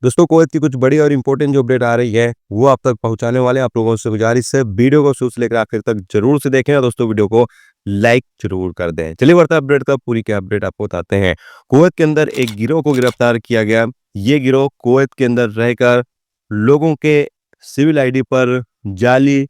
दोस्तों कुवैत की कुछ बड़ी और इंपॉर्टेंट जो अपडेट आ रही है वो आप तक पहुंचाने वाले हैं। आप लोगों से गुजारिश है वीडियो को शुरू से लेकर आखिर तक जरूर से देखें और दोस्तों वीडियो को लाइक जरूर कर दें। चलिए बढ़ता है अपडेट का पूरी क्या अपडेट आपको बताते हैं। कुवैत के अंदर एक गिरोह को गिरफ्तार किया गया। ये गिरोह कुवैत के अंदर रहकर लोगों के सिविल आईडी पर जाली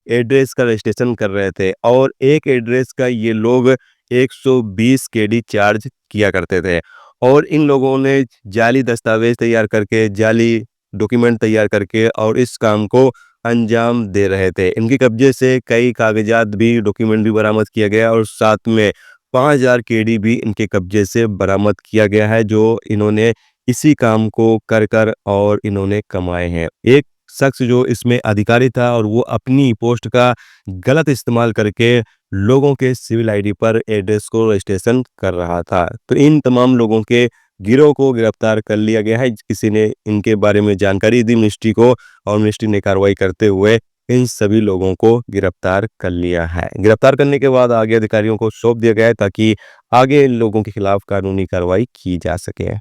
एड्रेस का रजिस्ट्रेशन कर रहे थे और एक एड्रेस का ये लोग 120 केडी चार्ज किया करते थे। और इन लोगों ने जाली दस्तावेज तैयार करके, जाली डॉक्यूमेंट तैयार करके और इस काम को अंजाम दे रहे थे। इनके कब्जे से कई कागजात भी, डॉक्यूमेंट भी बरामद किया गया और साथ में 5000 केडी भी इनके कब्जे से बरामद किया गया है, जो इन्होंने इसी काम को कर कर और इन्होंने कमाए हैं। एक शख्स जो इसमें अधिकारी था और वो अपनी पोस्ट का गलत इस्तेमाल करके लोगों के सिविल आईडी पर एड्रेस को रजिस्ट्रेशन कर रहा था। तो इन तमाम लोगों के गिरोह को गिरफ्तार कर लिया गया है। किसी ने इनके बारे में जानकारी दी मिनिस्ट्री को और मिनिस्ट्री ने कार्रवाई करते हुए इन सभी लोगों को गिरफ्तार कर लिया है। गिरफ्तार करने के बाद आगे अधिकारियों को सौंप दिया गया है ताकि आगे इन लोगों के खिलाफ कानूनी कार्रवाई की जा सके।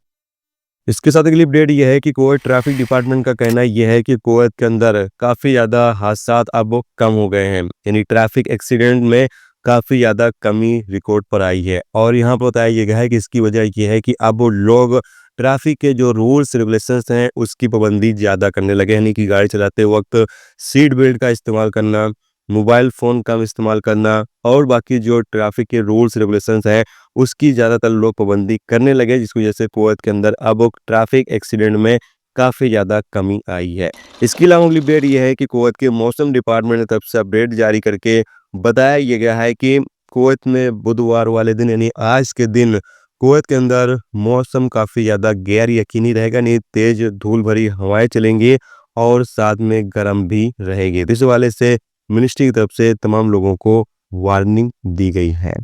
इसके साथ अगली अपडेट यह है कि कुवैत ट्रैफिक डिपार्टमेंट का कहना यह है कि कुवैत के अंदर काफ़ी ज़्यादा हादसात अब कम हो गए हैं, यानी ट्रैफिक एक्सीडेंट में काफ़ी ज़्यादा कमी रिकॉर्ड पर आई है। और यहाँ पर बताया गया है कि इसकी वजह यह है कि अब लोग ट्रैफिक के जो रूल्स रेगुलेशंस हैं उसकी पाबंदी ज़्यादा करने लगे, यानी कि गाड़ी चलाते वक्त सीट बेल्ट का इस्तेमाल करना, मोबाइल फ़ोन का इस्तेमाल करना और बाकी जो ट्रैफिक के रूल्स रेगुलेशंस हैं उसकी ज़्यादातर लोग पाबंदी करने लगे, जिसकी वजह से कुवैत के अंदर अब ट्रैफिक एक्सीडेंट में काफ़ी ज़्यादा कमी आई है। इसके अलावा अगली अपडेट यह है कि कुवैत के मौसम डिपार्टमेंट की तरफ से अपडेट जारी करके बताया ये गया है कि कुवैत में बुधवार वाले दिन यानी आज के दिन कुवैत के अंदर मौसम काफ़ी ज़्यादा गैर यकीनी रहेगा, यानी तेज़ धूल भरी हवाएं चलेंगी और साथ में गर्म भी रहेगी। तो इस हवाले से मिनिस्ट्री की तरफ से तमाम लोगों को वार्निंग दी गई है।